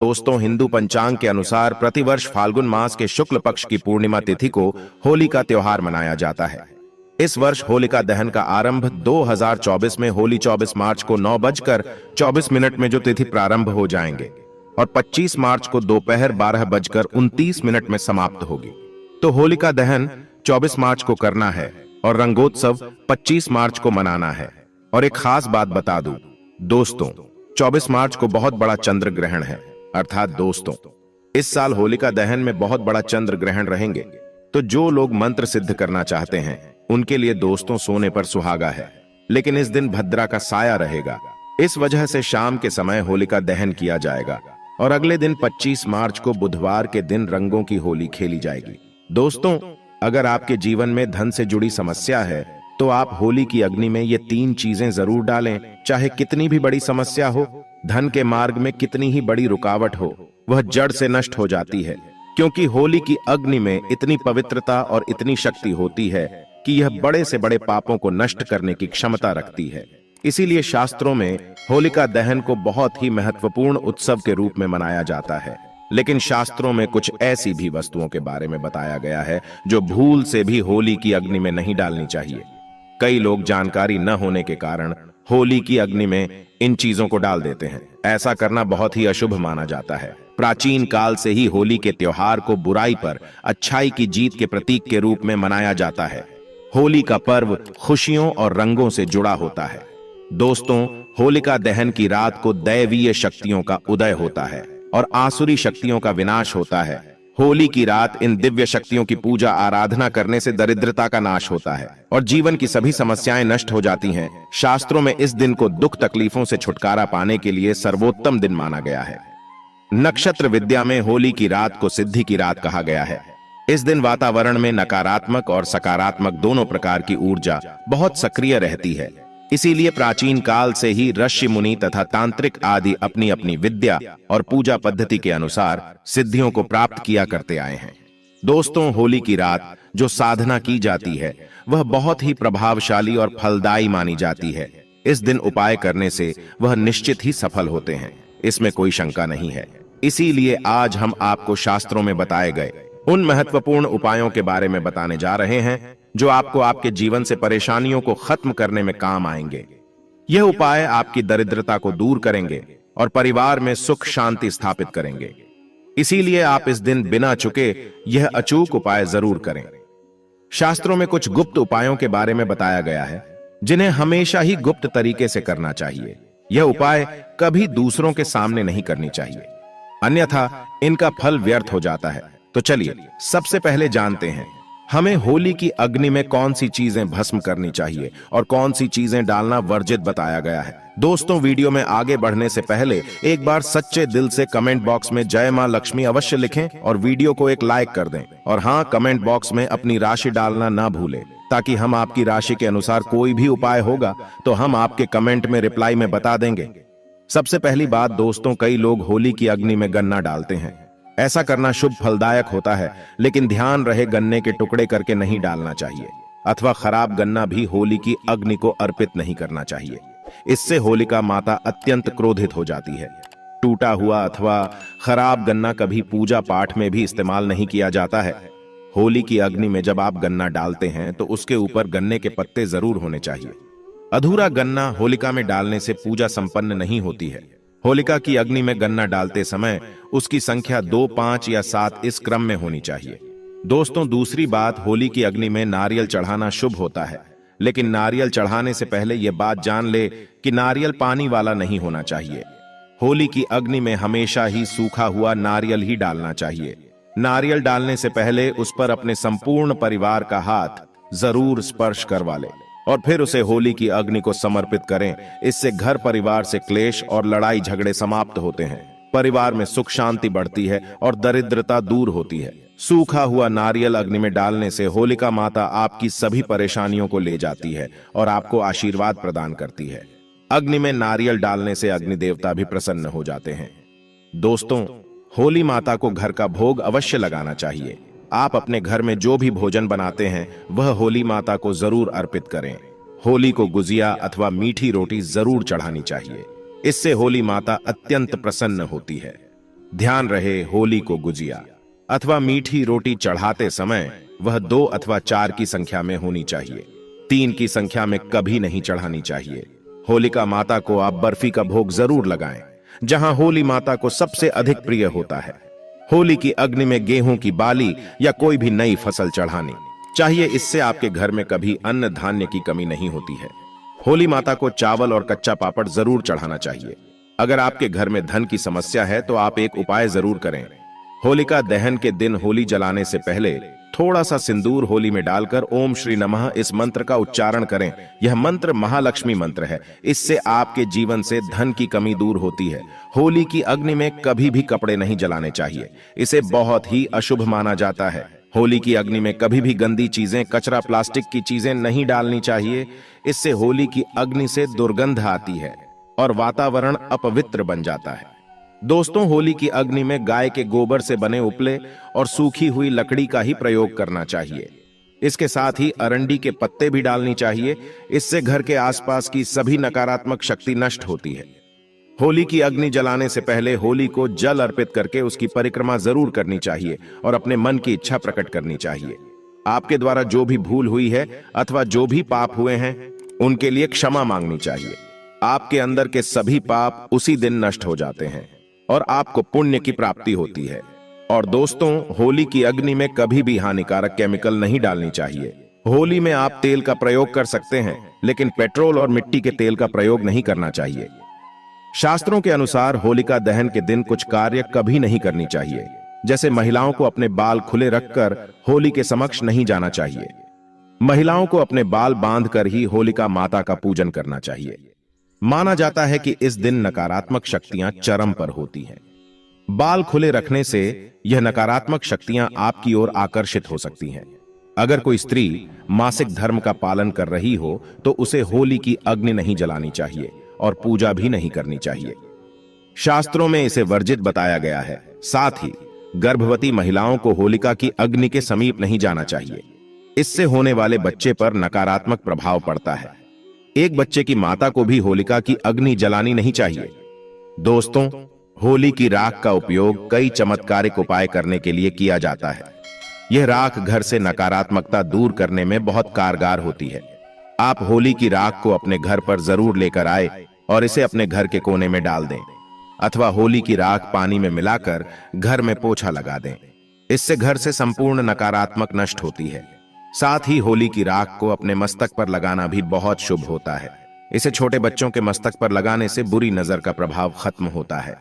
दोस्तों, हिंदू पंचांग के अनुसार प्रतिवर्ष फाल्गुन मास के शुक्ल पक्ष की पूर्णिमा तिथि को होली का त्योहार मनाया जाता है। इस वर्ष होलिका दहन का आरंभ 2024 में होली 24 मार्च को 9:24 में जो तिथि प्रारंभ हो जाएंगे और 25 मार्च को दोपहर 12:29 में समाप्त होगी। तो होलिका दहन 24 मार्च को करना है और रंगोत्सव 25 मार्च को मनाना है। और एक खास बात बता दूं दोस्तों, 24 मार्च को बहुत बड़ा चंद्र ग्रहण है। अर्थात दोस्तों, इस साल होलिका दहन में बहुत बड़ा चंद्र ग्रहण रहेंगे। तो जो लोग मंत्र सिद्ध करना चाहते हैं उनके लिए दोस्तों सोने पर सुहागा है। लेकिन इस दिन भद्रा का साया रहेगा, इस वजह से शाम के समय होलिका दहन किया जाएगा और अगले दिन 25 मार्च को बुधवार के दिन रंगों की होली खेली जाएगी। दोस्तों, अगर आपके जीवन में धन से जुड़ी समस्या है तो आप होली की अग्नि में ये 3 चीजें जरूर डालें। चाहे कितनी भी बड़ी समस्या हो, धन के मार्ग में कितनी ही बड़ी रुकावट हो, वह जड़ से नष्ट हो जाती है, क्योंकि होली की अग्नि में इतनी पवित्रता और इतनी शक्ति होती है कि यह बड़े से बड़े पापों को नष्ट करने की क्षमता रखती है। इसीलिए शास्त्रों में होलिका दहन को बहुत ही महत्वपूर्ण उत्सव के रूप में मनाया जाता है। लेकिन शास्त्रों में कुछ ऐसी भी वस्तुओं के बारे में बताया गया है जो भूल से भी होली की अग्नि में नहीं डालनी चाहिए। कई लोग जानकारी न होने के कारण होली की अग्नि में इन चीजों को डाल देते हैं। ऐसा करना बहुत ही अशुभ माना जाता है। प्राचीन काल से ही होली के त्योहार को बुराई पर अच्छाई की जीत के प्रतीक के रूप में मनाया जाता है। होली का पर्व खुशियों और रंगों से जुड़ा होता है। दोस्तों, होलिका दहन की रात को दैवीय शक्तियों का उदय होता है और आसुरी शक्तियों का विनाश होता है। होली की रात इन दिव्य शक्तियों की पूजा आराधना करने से दरिद्रता का नाश होता है और जीवन की सभी समस्याएं नष्ट हो जाती हैं। शास्त्रों में इस दिन को दुख तकलीफों से छुटकारा पाने के लिए सर्वोत्तम दिन माना गया है। नक्षत्र विद्या में होली की रात को सिद्धि की रात कहा गया है। इस दिन वातावरण में नकारात्मक और सकारात्मक दोनों प्रकार की ऊर्जा बहुत सक्रिय रहती है। इसीलिए प्राचीन काल से ही ऋषि मुनि तथा तांत्रिक आदि अपनी अपनी विद्या और पूजा पद्धति के अनुसार सिद्धियों को प्राप्त किया करते आए हैं। दोस्तों, होली की रात जो साधना की जाती है वह बहुत ही प्रभावशाली और फलदायी मानी जाती है। इस दिन उपाय करने से वह निश्चित ही सफल होते हैं, इसमें कोई शंका नहीं है। इसीलिए आज हम आपको शास्त्रों में बताए गए उन महत्वपूर्ण उपायों के बारे में बताने जा रहे हैं जो आपको आपके जीवन से परेशानियों को खत्म करने में काम आएंगे। यह उपाय आपकी दरिद्रता को दूर करेंगे और परिवार में सुख शांति स्थापित करेंगे। इसीलिए आप इस दिन बिना चुके यह अचूक उपाय जरूर करें। शास्त्रों में कुछ गुप्त उपायों के बारे में बताया गया है जिन्हें हमेशा ही गुप्त तरीके से करना चाहिए। यह उपाय कभी दूसरों के सामने नहीं करनी चाहिए, अन्यथा इनका फल व्यर्थ हो जाता है। तो चलिए सबसे पहले जानते हैं हमें होली की अग्नि में कौन सी चीजें भस्म करनी चाहिए और कौन सी चीजें डालना वर्जित बताया गया है। दोस्तों, वीडियो में आगे बढ़ने से पहले एक बार सच्चे दिल से कमेंट बॉक्स में जय मां लक्ष्मी अवश्य लिखें और वीडियो को एक लाइक कर दें। और हाँ, कमेंट बॉक्स में अपनी राशि डालना ना भूलें, ताकि हम आपकी राशि के अनुसार कोई भी उपाय होगा तो हम आपके कमेंट में रिप्लाई में बता देंगे। सबसे पहली बात दोस्तों, कई लोग होली की अग्नि में गन्ना डालते हैं। ऐसा करना शुभ फलदायक होता है, लेकिन ध्यान रहे गन्ने के टुकड़े करके नहीं डालना चाहिए अथवा खराब गन्ना भी होली की अग्नि को अर्पित नहीं करना चाहिए। इससे होलिका माता अत्यंत क्रोधित हो जाती है। टूटा हुआ अथवा खराब गन्ना कभी पूजा पाठ में भी इस्तेमाल नहीं किया जाता है। होली की अग्नि में जब आप गन्ना डालते हैं तो उसके ऊपर गन्ने के पत्ते जरूर होने चाहिए। अधूरा गन्ना होलिका में डालने से पूजा संपन्न नहीं होती है। होलिका की अग्नि में गन्ना डालते समय उसकी संख्या 2, 5 या 7 इस क्रम में होनी चाहिए। दोस्तों, दूसरी बात, होली की अग्नि में नारियल चढ़ाना शुभ होता है, लेकिन नारियल चढ़ाने से पहले यह बात जान ले कि नारियल पानी वाला नहीं होना चाहिए। होली की अग्नि में हमेशा ही सूखा हुआ नारियल ही डालना चाहिए। नारियल डालने से पहले उस पर अपने संपूर्ण परिवार का हाथ जरूर स्पर्श करवा ले और फिर उसे होली की अग्नि को समर्पित करें। इससे घर परिवार से क्लेश और लड़ाई झगड़े समाप्त होते हैं, परिवार में सुख शांति बढ़ती है और दरिद्रता दूर होती है। सूखा हुआ नारियल अग्नि में डालने से होलिका माता आपकी सभी परेशानियों को ले जाती है और आपको आशीर्वाद प्रदान करती है। अग्नि में नारियल डालने से अग्नि देवता भी प्रसन्न हो जाते हैं। दोस्तों, होली माता को घर का भोग अवश्य लगाना चाहिए। आप अपने घर में जो भी भोजन बनाते हैं वह होली माता को जरूर अर्पित करें। होली को गुजिया अथवा मीठी रोटी जरूर चढ़ानी चाहिए। इससे होली माता अत्यंत प्रसन्न होती है। ध्यान रहे, होली को गुजिया अथवा मीठी रोटी चढ़ाते समय वह 2 अथवा 4 की संख्या में होनी चाहिए। 3 की संख्या में कभी नहीं चढ़ानी चाहिए। होलिका माता को आप बर्फी का भोग जरूर लगाएं, जहां होली माता को सबसे अधिक प्रिय होता है। होली की अग्नि में गेहूं की बाली या कोई भी नई फसल चढ़ानी चाहिए। इससे आपके घर में कभी अन्न धान्य की कमी नहीं होती है। होली माता को चावल और कच्चा पापड़ जरूर चढ़ाना चाहिए। अगर आपके घर में धन की समस्या है तो आप एक उपाय जरूर करें। होलिका दहन के दिन होली जलाने से पहले थोड़ा सा सिंदूर होली में डालकर ओम श्री नमः इस मंत्र का उच्चारण करें। यह मंत्र महालक्ष्मी मंत्र है। इससे आपके जीवन से धन की कमी दूर होती है। होली की अग्नि में कभी भी कपड़े नहीं जलाने चाहिए, इसे बहुत ही अशुभ माना जाता है। होली की अग्नि में कभी भी गंदी चीजें, कचरा, प्लास्टिक की चीजें नहीं डालनी चाहिए। इससे होली की अग्नि से दुर्गंध आती है और वातावरण अपवित्र बन जाता है। दोस्तों, होली की अग्नि में गाय के गोबर से बने उपले और सूखी हुई लकड़ी का ही प्रयोग करना चाहिए। इसके साथ ही अरंडी के पत्ते भी डालनी चाहिए। इससे घर के आसपास की सभी नकारात्मक शक्ति नष्ट होती है। होली की अग्नि जलाने से पहले होली को जल अर्पित करके उसकी परिक्रमा जरूर करनी चाहिए और अपने मन की इच्छा प्रकट करनी चाहिए। आपके द्वारा जो भी भूल हुई है अथवा जो भी पाप हुए हैं उनके लिए क्षमा मांगनी चाहिए। आपके अंदर के सभी पाप उसी दिन नष्ट हो जाते हैं और आपको पुण्य की प्राप्ति होती है। और दोस्तों, होली की अग्नि में कभी भी हानिकारक केमिकल नहीं डालनी चाहिए। होली में आप तेल का प्रयोग कर सकते हैं, लेकिन पेट्रोल और मिट्टी के तेल का प्रयोग नहीं करना चाहिए। शास्त्रों के अनुसार होलिका दहन के दिन कुछ कार्य कभी नहीं करनी चाहिए, जैसे महिलाओं को अपने बाल खुले रखकर होली के समक्ष नहीं जाना चाहिए। महिलाओं को अपने बाल बांधकर ही होलिका माता का पूजन करना चाहिए। माना जाता है कि इस दिन नकारात्मक शक्तियां चरम पर होती हैं। बाल खुले रखने से यह नकारात्मक शक्तियां आपकी ओर आकर्षित हो सकती हैं। अगर कोई स्त्री मासिक धर्म का पालन कर रही हो तो उसे होली की अग्नि नहीं जलानी चाहिए और पूजा भी नहीं करनी चाहिए। शास्त्रों में इसे वर्जित बताया गया है। साथ ही गर्भवती महिलाओं को होलिका की अग्नि के समीप नहीं जाना चाहिए। इससे होने वाले बच्चे पर नकारात्मक प्रभाव पड़ता है। एक बच्चे की माता को भी होलिका की अग्नि जलानी नहीं चाहिए। दोस्तों, होली की राख का उपयोग कई चमत्कारिक उपाय करने के लिए किया जाता है। यह राख घर से नकारात्मकता दूर करने में बहुत कारगर होती है। आप होली की राख को अपने घर पर जरूर लेकर आए और इसे अपने घर के कोने में डाल दें, अथवा होली की राख पानी में मिलाकर घर में पोछा लगा दें। इससे घर से संपूर्ण नकारात्मक नष्ट होती है। साथ ही होली की राख को अपने मस्तक पर लगाना भी बहुत शुभ होता है। इसे छोटे बच्चों के मस्तक पर लगाने से बुरी नजर का प्रभाव खत्म होता है।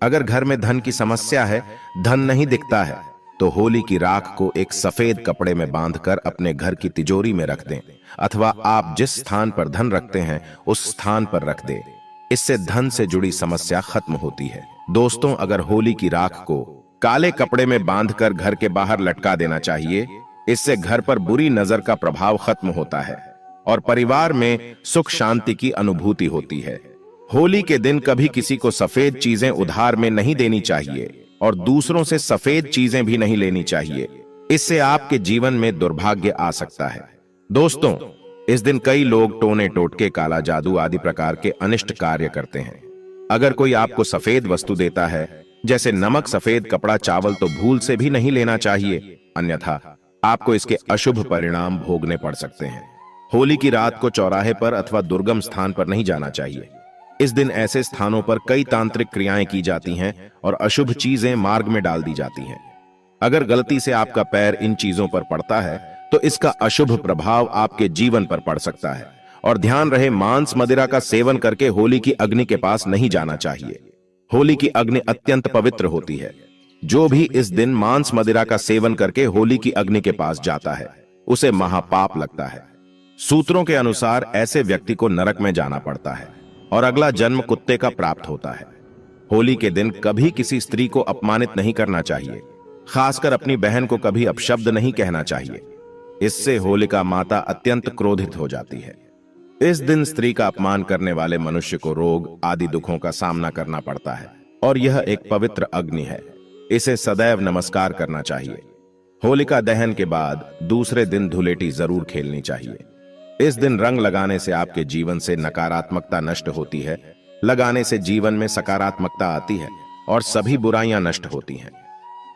अगर घर में धन की समस्या है, धन नहीं दिखता है, तो होली की राख को एक सफेद कपड़े में बांधकर अपने घर की तिजोरी में रख दें, अथवा आप जिस स्थान पर धन रखते हैं उस स्थान पर रख दें। इससे धन से जुड़ी समस्या खत्म होती है। दोस्तों, अगर होली की राख को काले कपड़े में बांधकर घर के बाहर लटका देना चाहिए। इससे घर पर बुरी नजर का प्रभाव खत्म होता है और परिवार में सुख शांति की अनुभूति होती है। होली के दिन कभी किसी को सफेद चीजें उधार में नहीं देनी चाहिए और दूसरों से सफेद चीजें भी नहीं लेनी चाहिए। इससे आपके जीवन में दुर्भाग्य आ सकता है। दोस्तों, इस दिन कई लोग टोने टोटके, काला जादू आदि प्रकार के अनिष्ट कार्य करते हैं। अगर कोई आपको सफेद वस्तु देता है, जैसे नमक, सफेद कपड़ा, चावल, तो भूल से भी नहीं लेना चाहिए, अन्यथा आपको इसके अशुभ परिणाम भोगने पड़ सकते हैं। होली की रात को चौराहे पर अथवा दुर्गम स्थान पर नहीं जाना चाहिए। इस दिन ऐसे स्थानों पर कई तांत्रिक क्रियाएं की जाती हैं और अशुभ चीजें मार्ग में डाल दी जाती हैं। अगर गलती से आपका पैर इन चीजों पर पड़ता है तो इसका अशुभ प्रभाव आपके जीवन पर पड़ सकता है। और ध्यान रहे, मांस मदिरा का सेवन करके होली की अग्नि के पास नहीं जाना चाहिए। होली की अग्नि अत्यंत पवित्र होती है। जो भी इस दिन मांस मदिरा का सेवन करके होली की अग्नि के पास जाता है उसे महापाप लगता है। सूत्रों के अनुसार ऐसे व्यक्ति को नरक में जाना पड़ता है और अगला जन्म कुत्ते का प्राप्त होता है। होली के दिन कभी किसी स्त्री को अपमानित नहीं करना चाहिए, खासकर अपनी बहन को कभी अपशब्द नहीं कहना चाहिए। इससे होलिका माता अत्यंत क्रोधित हो जाती है। इस दिन स्त्री का अपमान करने वाले मनुष्य को रोग आदि दुखों का सामना करना पड़ता है और यह एक पवित्र अग्नि है। इसे सदैव नमस्कार करना चाहिए। होलिका दहन के बाद दूसरे दिन धुलेटी जरूर खेलनी चाहिए। इस दिन रंग लगाने से आपके जीवन से नकारात्मकता नष्ट होती है। लगाने से जीवन में सकारात्मकता आती है और सभी बुराइयां नष्ट होती हैं।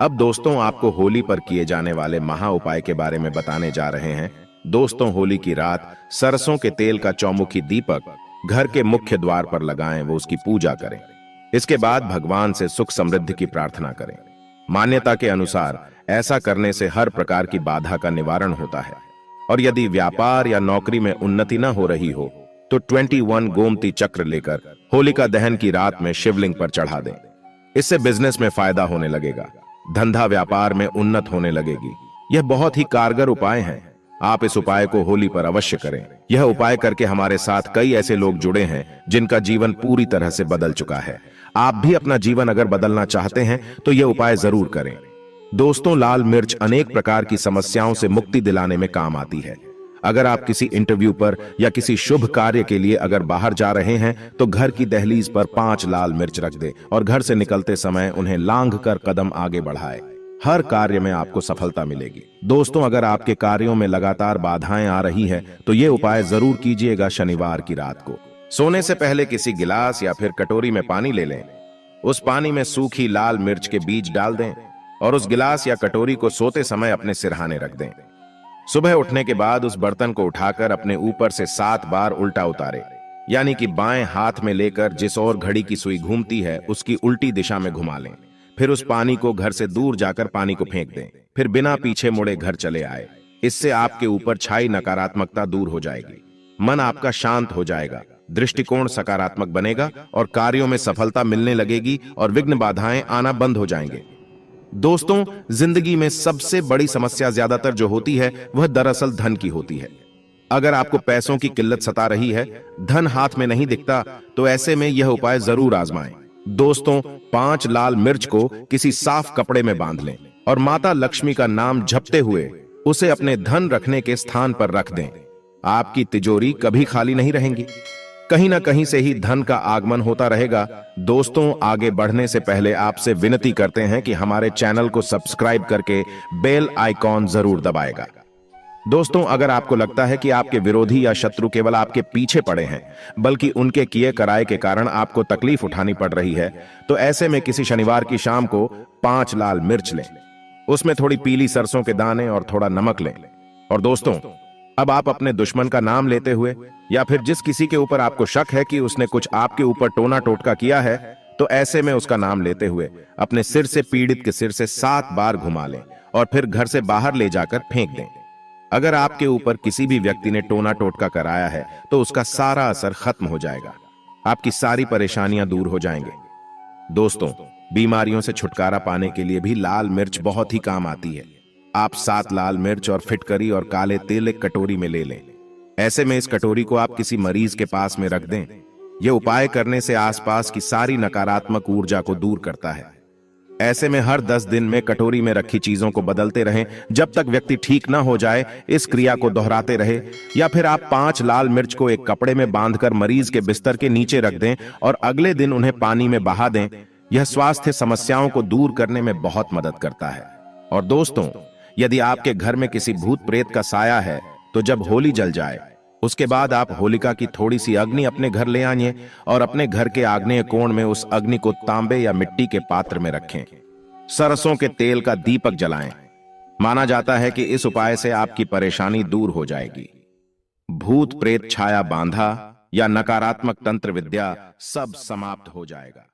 अब दोस्तों आपको होली पर किए जाने वाले महा उपाय के बारे में बताने जा रहे हैं। दोस्तों होली की रात सरसों के तेल का चौमुखी दीपक घर के मुख्य द्वार पर लगाएं, वो उसकी पूजा करें। इसके बाद भगवान से सुख समृद्धि की प्रार्थना करें। मान्यता के अनुसार ऐसा करने से हर प्रकार की बाधा का निवारण होता है। और यदि व्यापार या नौकरी में उन्नति न हो रही हो तो 21 गोमती चक्र लेकर होलिका दहन की रात में शिवलिंग पर चढ़ा दें। इससे बिजनेस में फायदा होने लगेगा, धंधा व्यापार में उन्नत होने लगेगी। यह बहुत ही कारगर उपाय है। आप इस उपाय को होली पर अवश्य करें। यह उपाय करके हमारे साथ कई ऐसे लोग जुड़े हैं जिनका जीवन पूरी तरह से बदल चुका है। आप भी अपना जीवन अगर बदलना चाहते हैं तो यह उपाय जरूर करें। दोस्तों लाल मिर्च अनेक प्रकार की समस्याओं से मुक्ति दिलाने में काम आती है। अगर आप किसी इंटरव्यू पर या किसी शुभ कार्य के लिए अगर बाहर जा रहे हैं तो घर की दहलीज पर 5 लाल मिर्च रख दें और घर से निकलते समय उन्हें लांघ कर कदम आगे बढ़ाएं। हर कार्य में आपको सफलता मिलेगी। दोस्तों अगर आपके कार्यों में लगातार बाधाएं आ रही है तो ये उपाय जरूर कीजिएगा। शनिवार की रात को सोने से पहले किसी गिलास या फिर कटोरी में पानी ले लें। उस पानी में सूखी लाल मिर्च के बीज डाल दें और उस गिलास या कटोरी को सोते समय अपने सिरहाने रख दें। सुबह उठने के बाद उस बर्तन को उठाकर अपने ऊपर से 7 बार उल्टा उतारें, यानी कि बाएं हाथ में लेकर जिस ओर घड़ी की सुई घूमती है उसकी उल्टी दिशा में घुमा लें। फिर उस पानी को घर से दूर जाकर पानी को फेंक दें। फिर बिना पीछे मुड़े घर चले आए। इससे आपके ऊपर छाई नकारात्मकता दूर हो जाएगी, मन आपका शांत हो जाएगा, दृष्टिकोण सकारात्मक बनेगा और कार्यों में सफलता मिलने लगेगी और विघ्न बाधाएं आना बंद हो जाएंगे। दोस्तों जिंदगी में सबसे बड़ी समस्या ज्यादातर जो होती है वह दरअसल धन की होती है। अगर आपको पैसों की किल्लत सता रही है, धन हाथ में नहीं दिखता, तो ऐसे में यह उपाय जरूर आजमाएं। दोस्तों 5 लाल मिर्च को किसी साफ कपड़े में बांध लें और माता लक्ष्मी का नाम जपते हुए उसे अपने धन रखने के स्थान पर रख दें। आपकी तिजोरी कभी खाली नहीं रहेंगी, कहीं ना कहीं से ही धन का आगमन होता रहेगा। दोस्तों आगे बढ़ने से पहले आपसे विनती करते हैं कि हमारे चैनल को सब्सक्राइब करके बेल आइकॉन जरूर दबाएगा। दोस्तों अगर आपको लगता है कि आपके विरोधी या शत्रु केवल आपके पीछे पड़े हैं, बल्कि उनके किए कराए के कारण आपको तकलीफ उठानी पड़ रही है, तो ऐसे में किसी शनिवार की शाम को 5 लाल मिर्च लें, उसमें थोड़ी पीली सरसों के दाने और थोड़ा नमक लें। और दोस्तों अब आप अपने दुश्मन का नाम लेते हुए या फिर जिस किसी के ऊपर आपको शक है कि उसने कुछ आपके ऊपर टोना टोटका किया है, तो ऐसे में उसका नाम लेते हुए अपने सिर से पीड़ित के सिर से 7 बार घुमा लें और फिर घर से बाहर ले जाकर फेंक दें। अगर आपके ऊपर किसी भी व्यक्ति ने टोना टोटका कराया है तो उसका सारा असर खत्म हो जाएगा, आपकी सारी परेशानियां दूर हो जाएंगे। दोस्तों बीमारियों से छुटकारा पाने के लिए भी लाल मिर्च बहुत ही काम आती है। आप 7 लाल मिर्च और फिटकरी और काले तेल एक कटोरी में ले लें। ऐसे में इस कटोरी को आप किसी मरीज के पास में रख दें। यह उपाय करने से आसपास की सारी नकारात्मक ऊर्जा को दूर करता है। ऐसे में हर 10 दिन में कटोरी में रखी चीजों को बदलते रहें जब तक व्यक्ति ठीक ना हो जाए। इस क्रिया को दोहराते रहे। या फिर आप 5 लाल मिर्च को एक कपड़े में बांधकर मरीज के बिस्तर के नीचे रख दें और अगले दिन उन्हें पानी में बहा दें। यह स्वास्थ्य समस्याओं को दूर करने में बहुत मदद करता है। और दोस्तों यदि आपके घर में किसी भूत प्रेत का साया है तो जब होली जल जाए उसके बाद आप होलिका की थोड़ी सी अग्नि अपने घर ले आइए और अपने घर के आग्नेय कोण में उस अग्नि को तांबे या मिट्टी के पात्र में रखें। सरसों के तेल का दीपक जलाएं। माना जाता है कि इस उपाय से आपकी परेशानी दूर हो जाएगी। भूत प्रेत छाया बांधा या नकारात्मक तंत्र विद्या सब समाप्त हो जाएगा।